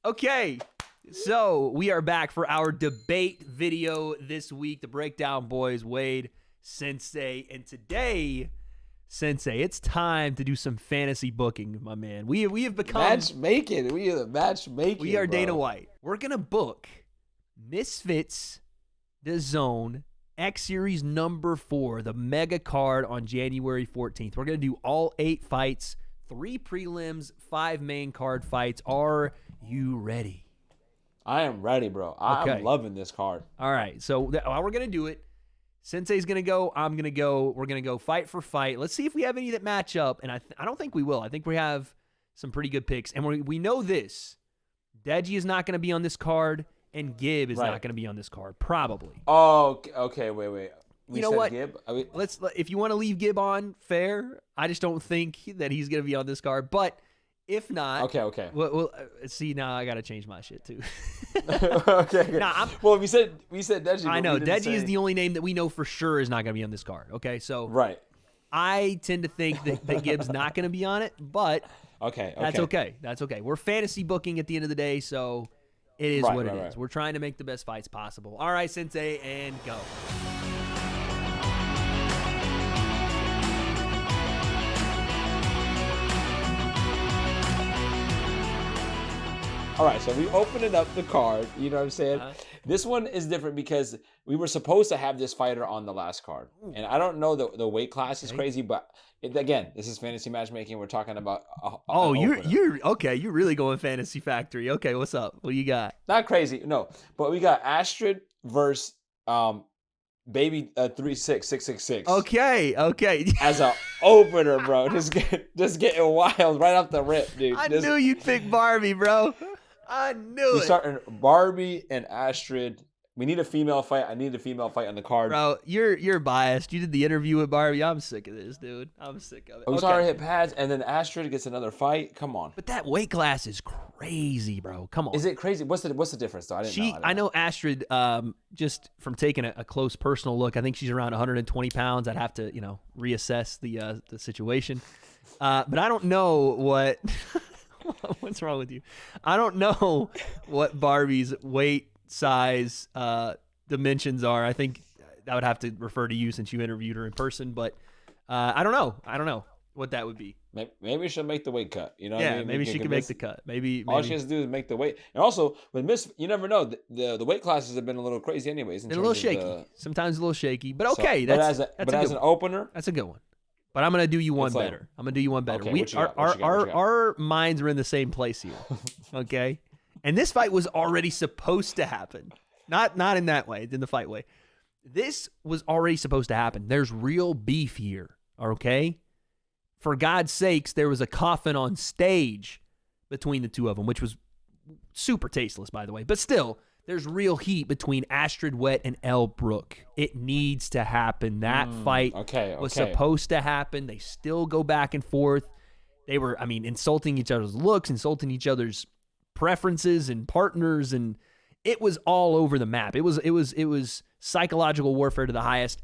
Okay, so we are back for our debate video this week. The breakdown boys, Wade, Sensei, and today, Sensei, it's time to do some fantasy booking, my man. We have become matchmaking. We are the matchmaking. We are bro. Dana White. We're gonna book Misfits, the Zone X Series number 4, the mega card on January 14th. We're gonna do all 8 fights, 3 prelims, 5 main card fights. Are you ready? I am ready, bro. I'm loving this card. All right, so how we're gonna do it? Sensei's gonna go. I'm gonna go. We're gonna go fight for fight. Let's see if we have any that match up. And I don't think we will. I think we have some pretty good picks. And we know this. Deji is not gonna be on this card, and Gib is not gonna be on this card. Probably. Oh, okay. Wait. You know what? Gib? If you want to leave Gib on, fair. I just don't think that he's gonna be on this card. But if not, okay. Well, see, now I gotta change my shit too. Okay. Well, we said Deji. I know Deji is the only name that we know for sure is not gonna be on this card. Okay, so I tend to think that Gib's not gonna be on it, but that's okay. That's okay. We're fantasy booking at the end of the day, so it is what it is. We're trying to make the best fights possible. All right, Sensei, and go. All right, so we opened up the card. You know what I'm saying? This one is different because we were supposed to have this fighter on the last card. And I don't know the weight class is crazy, but again, this is fantasy matchmaking. We're talking about you're okay. You're really going Fantasy Factory. Okay, what's up? What do you got? Not crazy, no. But we got Astrid versus Baby 36666. Okay. As a opener, bro. Just getting wild right off the rip, dude. I knew you'd pick Barbie, bro. I knew it. We're starting Barbie and Astrid. We need a female fight. I need a female fight on the card. Bro, you're biased. You did the interview with Barbie. I'm sick of this, dude. I'm sick of it. We started hit pads, and then Astrid gets another fight. Come on. But that weight class is crazy, bro. Come on. Is it crazy? What's the difference, though? I know Astrid, just from taking a close personal look, I think she's around 120 pounds. I'd have to, reassess the situation. But I don't know what... What's wrong with you? I don't know what Barbie's weight, size, dimensions are. I think I would have to refer to you since you interviewed her in person, but I don't know. I don't know what that would be. Maybe she'll make the weight cut. You know, maybe she can make the cut. Maybe all she has to do is make the weight. And also with you never know. The weight classes have been a little crazy, anyways. They're a little shaky. Sometimes a little shaky, but okay. So, as an opener, that's a good one. But I'm gonna do you one better. Okay, our minds are in the same place here. Okay, and this fight was already supposed to happen. Not in that way, in the fight way. This was already supposed to happen. There's real beef here. Okay, for God's sakes, there was a coffin on stage between the two of them, which was super tasteless, by the way. But still, there's real heat between Astrid Wet and Elle Brooke. It needs to happen. That fight was supposed to happen. They still go back and forth. They were, insulting each other's looks, insulting each other's preferences and partners, and it was all over the map. It was psychological warfare to the highest.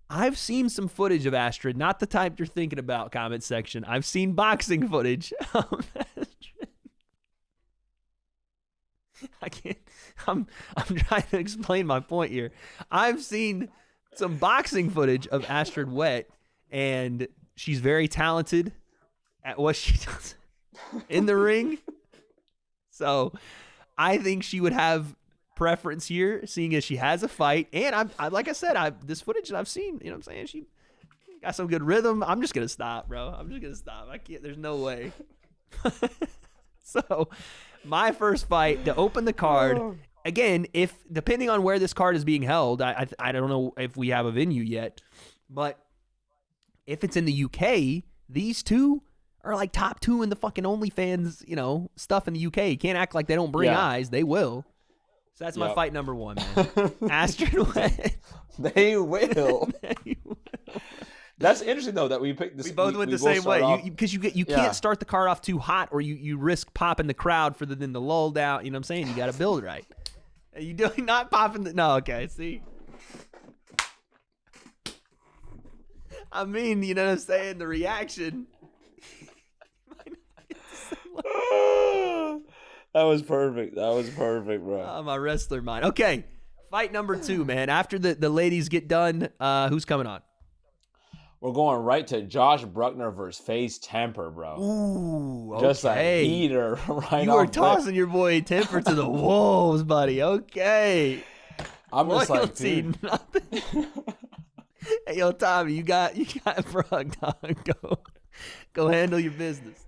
I've seen some footage of Astrid, not the type you're thinking about, comment section. I've seen boxing footage of Astrid. I can't. I'm trying to explain my point here. I've seen some boxing footage of Astrid Wet, and she's very talented at what she does in the ring. So I think she would have preference here, seeing as she has a fight. And like I said, this footage that I've seen, you know what I'm saying? She got some good rhythm. I'm just gonna stop, bro. I'm just gonna stop. I can't. There's no way. So. My first fight to open the card, again, depending on where this card is being held, I don't know if we have a venue yet, but if it's in the UK, these two are like top 2 in the fucking OnlyFans, stuff in the UK. You can't act like they don't bring eyes. They will. So that's my fight number 1, man. Astrid Wet. They will. That's interesting, though, that we picked this. We both went the same way. Because you can't start the card off too hot, or you risk popping the crowd for then the lull down. You know what I'm saying? You got to build right. Are you doing not popping no, okay, see? I mean, you know what I'm saying? The reaction. That was perfect. That was perfect, bro. My wrestler mind. Okay, fight number 2, man. After the ladies get done, who's coming on? We're going right to Josh Bruckner versus FaZe Temper, bro. Ooh, okay. Just a heater right You off were tossing your boy Temper to the wolves, buddy. Okay. I'm just like, Loyalty, dude. nothing. Hey, yo, Tommy, you got Brugg, dog. Go handle your business.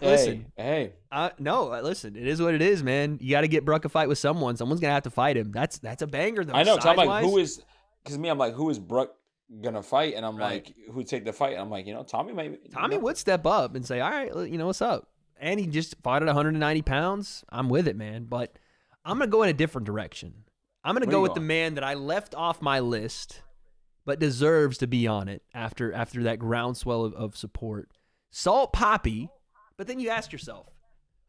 Listen. Listen. It is what it is, man. You got to get Brugg a fight with someone. Someone's gonna have to fight him. That's a banger, though. I know. So I'm like, who is? Because I'm like, who is Brugg gonna fight? And I'm like, who would take the fight? And I'm like, Tommy might. Tommy would step up and say, all right, what's up? And he just fought at 190 pounds. I'm with it, man. But I'm gonna go in a different direction. I'm gonna go with the man that I left off my list, but deserves to be on it after that groundswell of support. Salt Poppy. But then you ask yourself,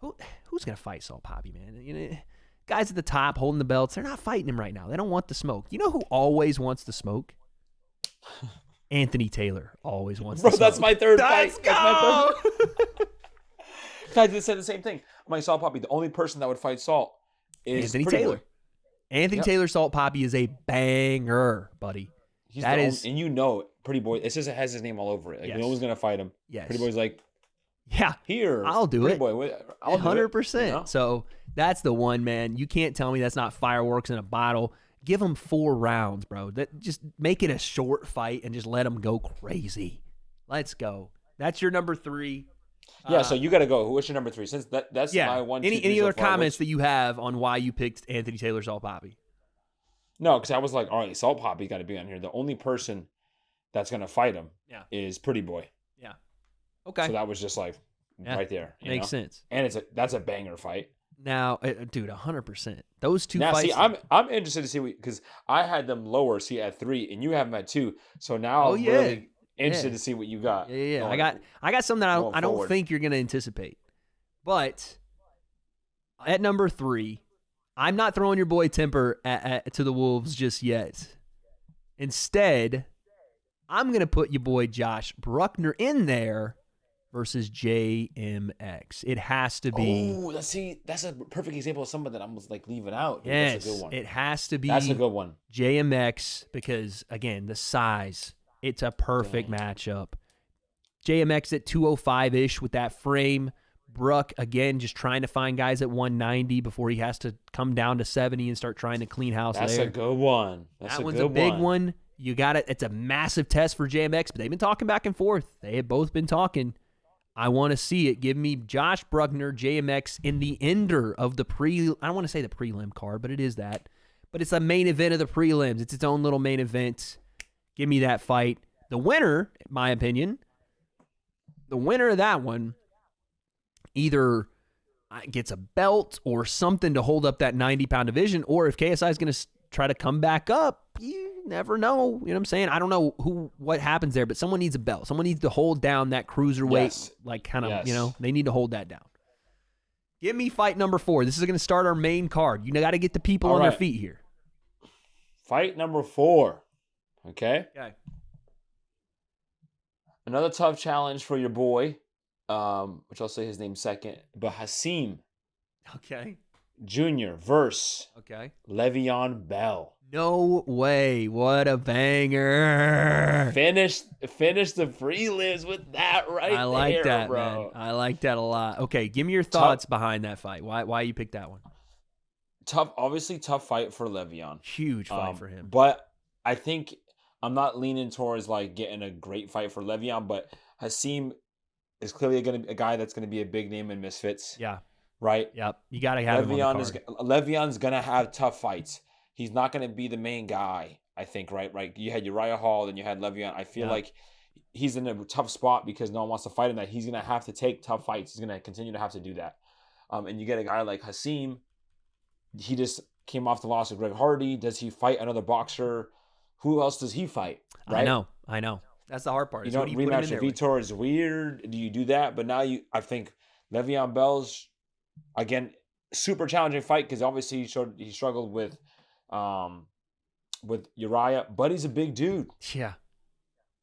who's going to fight Salt Poppy, man? Guys at the top holding the belts, they're not fighting him right now. They don't want the smoke. You know who always wants the smoke? Anthony Taylor always wants the smoke. Bro, that's my third fight. Let's go! Guys, they said the same thing. I'm like, Salt Poppy, the only person that would fight Salt is Anthony Taylor. Anthony Taylor, Salt Poppy is a banger, buddy. And Pretty Boy, it just has his name all over it. Like, no one's going to fight him. Yes. Pretty Boy's like, yeah, here, I'll do it. Boy, I'll 100%. So that's the one, man. You can't tell me that's not fireworks in a bottle. Give them 4 rounds, bro. Just make it a short fight and just let them go crazy. Let's go. That's your number 3. Yeah, so you got to go. What's your number 3? Since that's my 1, 2, 3 Any other so far, comments that you have on why you picked Anthony Taylor, Salt Poppy? No, because I was like, all right, Salt Poppy got to be on here. The only person that's going to fight him is Pretty Boy. Yeah. Okay. So that was just like right there. Makes sense. And that's a banger fight. Now, dude, 100%. Those two fights. See, I'm interested to see because I had them lower, at 3, and you have them at 2. So now I'm really interested to see what you got. Yeah. I got something that I don't think you're going to anticipate. But at number 3, I'm not throwing your boy Temper to the wolves just yet. Instead, I'm going to put your boy Josh Bruckner in there versus JMX. It has to be. Oh, that's a perfect example of someone that I was like leaving out. Yes, that's a good one. It has to be. That's a good one. JMX, because again, the size. It's a perfect matchup. JMX at 205-ish with that frame. Bruck, again, just trying to find guys at 190 before he has to come down to 70 and start trying to clean house there. That's a good one. That one's a big one. You got it. It's a massive test for JMX, but they've been talking back and forth. They have both been talking. I want to see it. Give me Josh Bruckner, JMX in the ender of the I don't want to say the prelim card, but it is that. But it's the main event of the prelims. It's its own little main event. Give me that fight. The winner, in my opinion, the winner of that one either gets a belt or something to hold up that 90-pound division, or if KSI is going to try to come back up, you never know. You know what I'm saying? I don't know what happens there, but someone needs a belt. Someone needs to hold down that cruiserweight, they need to hold that down. Give me fight number 4. This is going to start our main card. You got to get the people on their feet here. Fight number 4. Okay. Another tough challenge for your boy, which I'll say his name second, but Hasim. Okay. Junior versus Le'Veon Bell. No way. What a banger. Finish the prelims with that I like that, bro. Man. I like that a lot. Okay, give me your thoughts behind that fight. Why you picked that one? Obviously tough fight for Le'Veon. Huge fight for him. But I think I'm not leaning towards like getting a great fight for Le'Veon, but Hasim is clearly going to be a guy that's going to be a big name in Misfits. Yeah. Right? Yep. You got to have Le'Veon's going to have tough fights. He's not going to be the main guy, I think, right? Right. You had Uriah Hall, then you had Le'Veon. I feel like he's in a tough spot because no one wants to fight him. That he's going to have to take tough fights. He's going to continue to have to do that. And you get a guy like Hasim. He just came off the loss of Greg Hardy. Does he fight another boxer? Who else does he fight? Right? I know. That's the hard part. Rematch with Vitor is weird. Do you do that? But now I think Le'Veon Bell's, again, super challenging fight because obviously he struggled with Uriah, but he's a big dude. Yeah.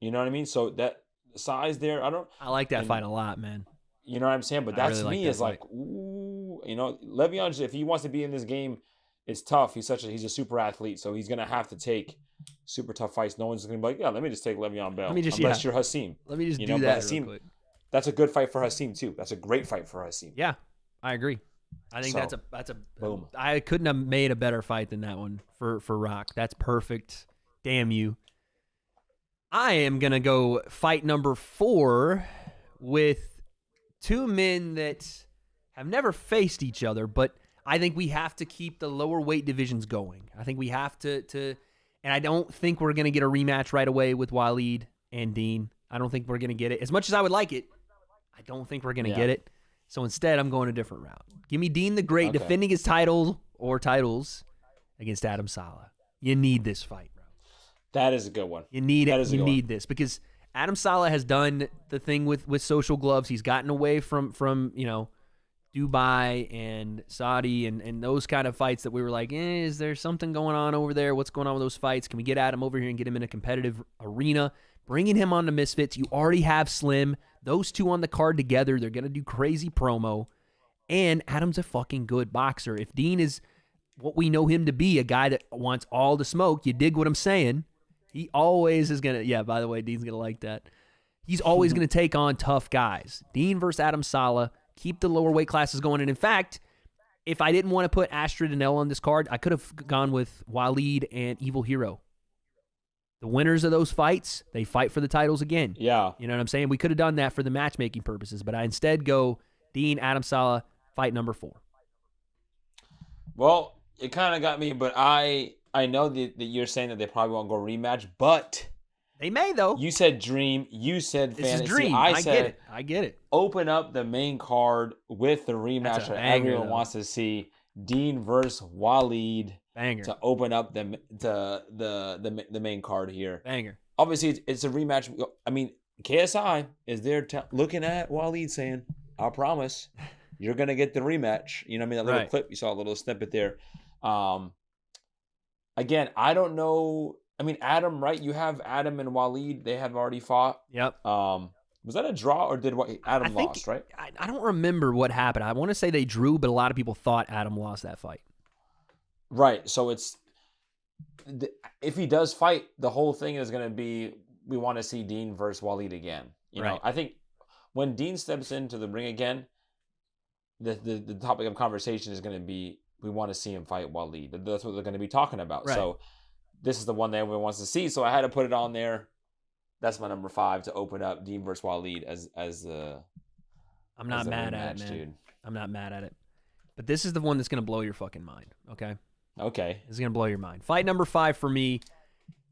You know what I mean? So that size there, I like that fight a lot, man. You know what I'm saying? But that's really is like, fight. ooh, Le'Veon, if he wants to be in this game, it's tough. He's a super athlete, so he's gonna have to take super tough fights. No one's gonna be like, yeah, let me just take Le'Veon Bell. Unless you're Hasim. Let me just do that real quick. That's a good fight for Hasim too. That's a great fight for Hasim. Yeah, I agree. I think that's a boom. I couldn't have made a better fight than that one for Rock. That's perfect. Damn you. I am gonna go fight number 4 with two men that have never faced each other, but I think we have to keep the lower weight divisions going. I think we have to and I don't think we're gonna get a rematch right away with Waleed and Dean. I don't think we're gonna get it. As much as I would like it, I don't think we're gonna get it. So instead, I'm going a different route. Give me Dean the Great defending his title or titles against Adam Saleh. You need this fight, bro. That is a good one. You need it. You need this because Adam Saleh has done the thing with social gloves. He's gotten away from Dubai and Saudi and those kind of fights that we were like, is there something going on over there? What's going on with those fights? Can we get Adam over here and get him in a competitive arena? Bringing him on to Misfits. You already have Slim. Those two on the card together, they're going to do crazy promo. And Adam's a fucking good boxer. If Dean is what we know him to be, a guy that wants all the smoke, you dig what I'm saying? He always is going to, yeah, by the way, Dean's going to like that. He's always going to take on tough guys. Dean versus Adam Saleh, keep the lower weight classes going. And in fact, if I didn't want to put Astrid and Elle on this card, I could have gone with Waleed and Evil Hero. The winners of those fights, they fight for the titles again. Yeah. You know what I'm saying? We could have done that for the matchmaking purposes, but I instead go Dean, Adam Saleh, fight number 4. Well, it kind of got me, but I know that you're saying that they probably won't go rematch, but they may though. You said dream. You said this fantasy. Is dream. I get it. I get it. Open up the main card with the rematch that everyone wants to see. Dean versus Waleed. Banger. To open up the main card here. Banger. Obviously, it's a rematch. I mean, KSI is there looking at Waleed saying, I promise you're going to get the rematch. You know what I mean? That little clip, you saw a little snippet there. Again, I don't know. I mean, Adam, right? You have Adam and Waleed. They have already fought. Yep. Was that a draw or did Adam lost, right? I don't remember what happened. I want to say they drew, but a lot of people thought Adam lost that fight. Right. So if he does fight, the whole thing is going to be we want to see Dean versus Waleed again. You know, I think when Dean steps into the ring again, the topic of conversation is going to be we want to see him fight Waleed. That's what they're going to be talking about. Right. So this is the one that everyone wants to see. So I had to put it on there. That's my number 5 to open up Dean versus Waleed as I'm not mad at it, man. Dude. I'm not mad at it. But this is the one that's going to blow your fucking mind, okay? Okay. This is going to blow your mind. Fight number 5 for me,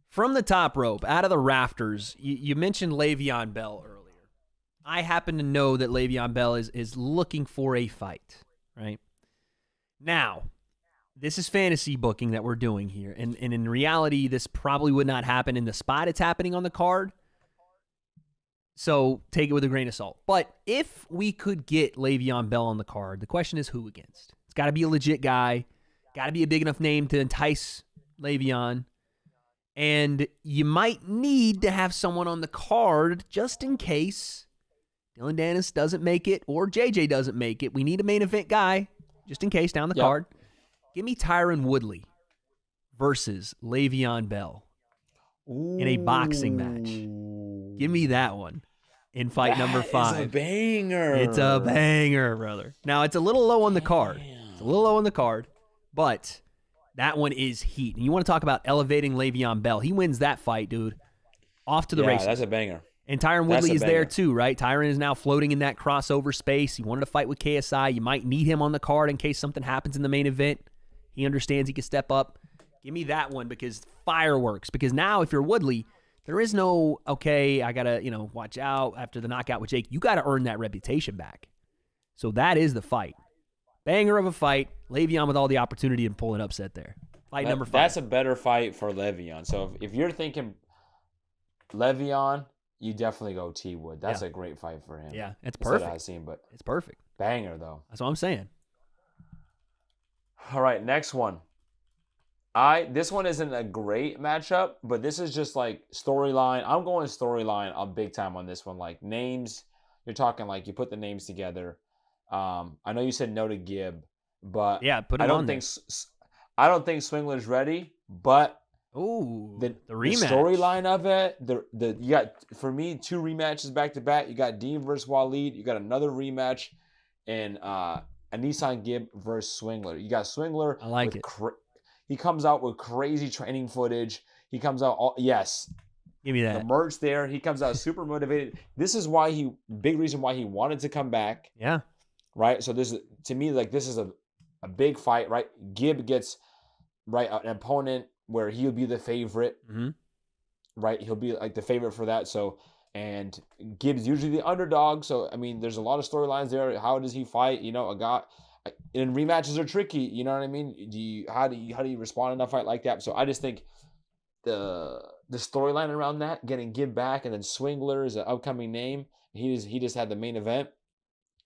from the top rope, out of the rafters, you mentioned Le'Veon Bell earlier. I happen to know that Le'Veon Bell is looking for a fight, right? Now, this is fantasy booking that we're doing here, and in reality, this probably would not happen in the spot it's happening on the card, so take it with a grain of salt. But if we could get Le'Veon Bell on the card, the question is who against? It's got to be a legit guy. Got to be a big enough name to entice Le'Veon. And you might need to have someone on the card just in case Dylan Dennis doesn't make it or JJ doesn't make it. We need a main event guy just in case down the card. Give me Tyron Woodley versus Le'Veon Bell in a boxing match. Give me that one in fight number 5. It's a banger. It's a banger, brother. Now, it's a little low on the card. It's a little low on the card. But that one is heat. And you want to talk about elevating Le'Veon Bell. He wins that fight, dude. Off to the races. That's a banger. And Tyron Woodley is there too, right? Tyron is now floating in that crossover space. He wanted to fight with KSI. You might need him on the card in case something happens in the main event. He understands he can step up. Give me that one because fireworks. Because now if you're Woodley, there is no, okay, I got to, watch out after the knockout with Jake. You got to earn that reputation back. So that is the fight. Banger of a fight. Le'Veon with all the opportunity to pull an upset there. Fight number 5. That's a better fight for Le'Veon. So if you're thinking Le'Veon, you definitely go T Wood. That's a great fight for him. Yeah, it's perfect. I've seen, but it's perfect. Banger though. That's what I'm saying. All right, next one. This one isn't a great matchup, but this is just like storyline. I'm going storyline big time on this one. Like names, you're talking like you put the names together. I know you said no to Gibb, but yeah, put him I don't on think I don't think Swingler's ready. But the the rematch storyline of it, you got, for me, 2 rematches back to back. You got Dean versus Waleed. You got another rematch, and a Nissan Gibb versus Swingler. You got Swingler. I like it. He comes out with crazy training footage. He comes out give me that. The merch there. He comes out super motivated. This is why big reason why he wanted to come back. Yeah. Right. So to me, like, this is a big fight, right? Gibb gets an opponent where he'll be the favorite. Mm-hmm. Right. He'll be like the favorite for that. So, and Gibb's usually the underdog. So, I mean, there's a lot of storylines there. How does he fight? You know, a guy, and rematches are tricky. You know what I mean? How do you respond in a fight like that? So I just think the storyline around that, getting Gibb back, and then Swingler is an upcoming name. He just had the main event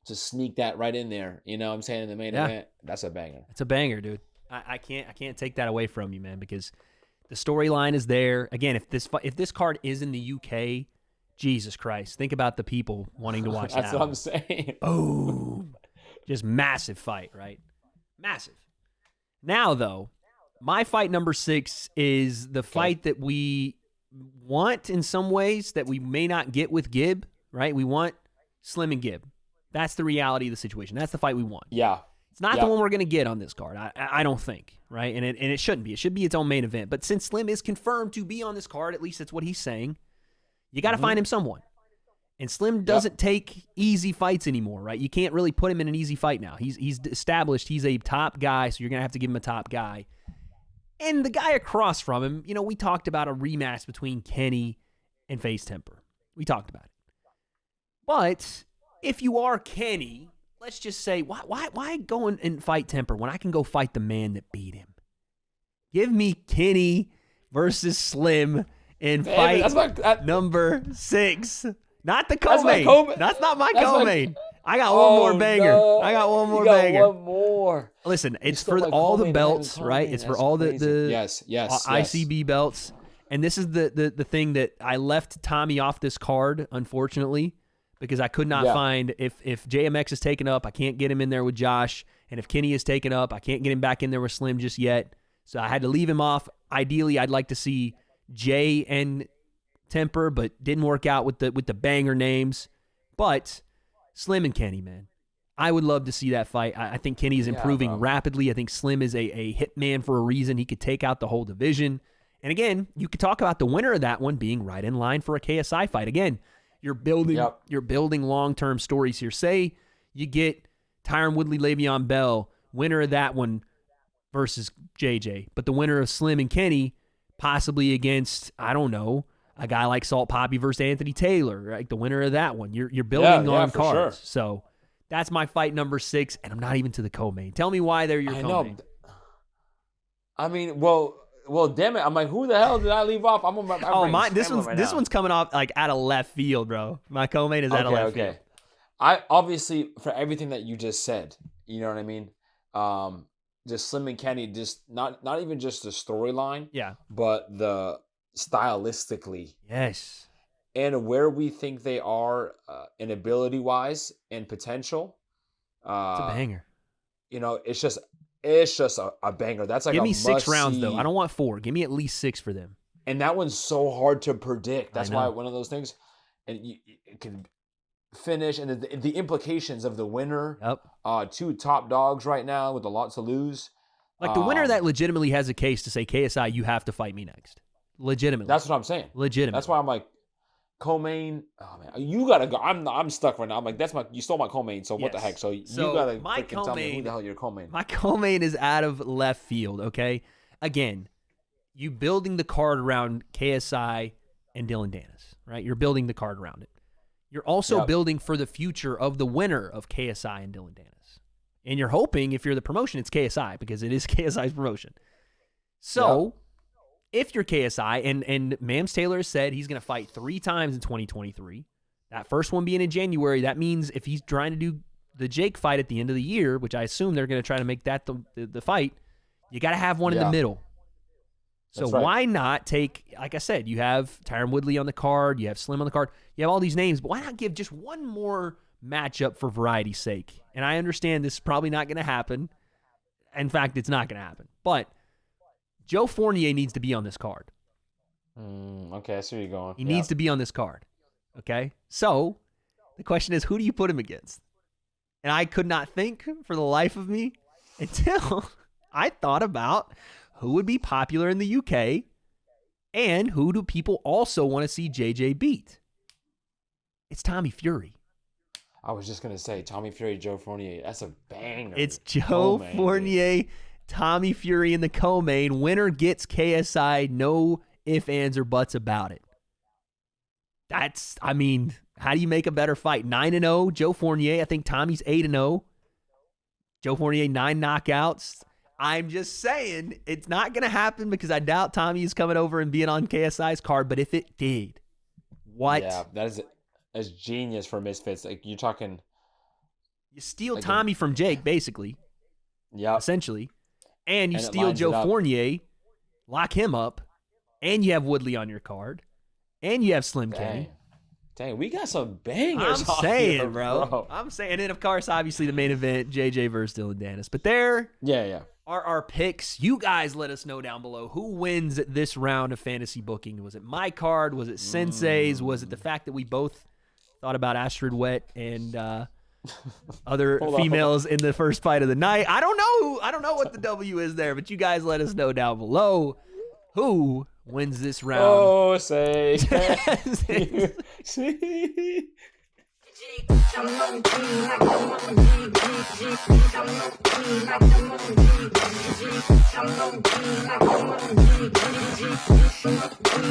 to sneak that right in there. You know what I'm saying? In the main event, that's a banger. It's a banger, dude. I can't take that away from you, man, because the storyline is there. Again, if this card is in the UK, Jesus Christ, think about the people wanting to watch that. That's what I'm saying. Boom. Just massive fight, right? Massive. Now, though, my fight number 6 is the fight that we want in some ways that we may not get with Gibb, right? We want Slim and Gibb. That's the reality of the situation. That's the fight we want. Yeah. It's not the one we're going to get on this card, I don't think, right? And it shouldn't be. It should be its own main event. But since Slim is confirmed to be on this card, at least that's what he's saying, you got to find him someone. And Slim doesn't take easy fights anymore, right? You can't really put him in an easy fight now. He's established he's a top guy, so you're going to have to give him a top guy. And the guy across from him, you know, we talked about a rematch between Kenny and FaZe Temper. We talked about it. But if you are Kenny, let's just say, why go and fight Temper when I can go fight the man that beat him? Give me Kenny versus Slim in fight number 6. Not the co-main. That's not my co-main. I got one more banger. No. I got one more you got banger. One more. Listen, it's for all the belts, right? It's for all the ICB belts. And this is the thing that I left Tommy off this card, unfortunately, because I could not find, if JMX is taken up, I can't get him in there with Josh. And if Kenny is taken up, I can't get him back in there with Slim just yet. So I had to leave him off. Ideally, I'd like to see Jay and Temper, but didn't work out with the banger names. But Slim and Kenny, man, I would love to see that fight. I think Kenny is improving rapidly. I think Slim is a hitman for a reason. He could take out the whole division. And again, you could talk about the winner of that one being right in line for a KSI fight. Again, you're building long-term stories here. Say you get Tyron Woodley, Le'Veon Bell, winner of that one versus JJ, but the winner of Slim and Kenny possibly against, I don't know, a guy like Salt Poppy versus Anthony Taylor, right? The winner of that one. You're building on cards. Sure. So that's my fight number 6, and I'm not even to the co-main. Tell me why they're your co-main. I mean, well, damn it! I'm like, who the hell did I leave off? I'm on my this one's coming off like out of left field, bro. My co-main is out of left field. I obviously, for everything that you just said, you know what I mean. Just Slim and Kenny, just not even just the storyline, but the stylistically, yes, and where we think they are in ability wise and potential. It's a banger. You know, it's just a banger. That's like, give me 6 rounds though. I don't want 4. Give me at least 6 for them. And that one's so hard to predict. That's why one of those things, and it can finish, and the implications of the winner. Yep. 2 top dogs right now with a lot to lose. Like the winner that legitimately has a case to say, KSI, you have to fight me next. Legitimately. That's what I'm saying. Legitimately. That's why I'm like, co-main. Oh man, you gotta go. I'm stuck right now. I'm like, you stole my co-main. So what the heck? So you gotta freaking tell me who the hell your co-main. My co-main is out of left field. Okay. Again, you building the card around KSI and Dylan Dennis, right? You're building the card around it. You're also building for the future of the winner of KSI and Dylan Dennis. And you're hoping, if you're the promotion, it's KSI, because it is KSI's promotion. So, if you're KSI, and Mams Taylor has said he's going to fight 3 times in 2023, that first one being in January, that means if he's trying to do the Jake fight at the end of the year, which I assume they're going to try to make that the fight, you got to have one in the middle. So why not take, like I said, you have Tyron Woodley on the card, you have Slim on the card, you have all these names, but why not give just one more matchup for variety's sake. And I understand this is probably not going to happen. In fact, it's not going to happen. But Joe Fournier needs to be on this card. Okay, I see where you're going. He needs to be on this card. Okay? So, the question is, who do you put him against? And I could not think for the life of me until I thought about who would be popular in the UK and who do people also want to see JJ beat. It's Tommy Fury. I was just going to say, Tommy Fury, Joe Fournier. That's a banger. It's Joe Fournier, Tommy Fury in the co-main. Winner gets KSI. No ifs, ands, or buts about it. How do you make a better fight? 9-0, Joe Fournier. I think Tommy's 8-0. Joe Fournier, 9 knockouts. I'm just saying, it's not going to happen because I doubt Tommy is coming over and being on KSI's card. But if it did, what? Yeah, that's genius for Misfits. Like, you're talking... You steal Tommy from Jake, basically. Yeah. Essentially. And you steal Joe Fournier, lock him up, and you have Woodley on your card, and you have Slim Kenny. Dang, we got some bangers. I'm saying, bro. I'm saying. And then, of course, obviously, the main event, JJ versus Dylan Dennis. But there are our picks. You guys let us know down below who wins this round of fantasy booking. Was it my card? Was it Sensei's? Was it the fact that we both thought about Astrid Wet and other females in the first fight of the night? I don't know. I don't know what the W is there, but you guys let us know down below who wins this round. Oh, say.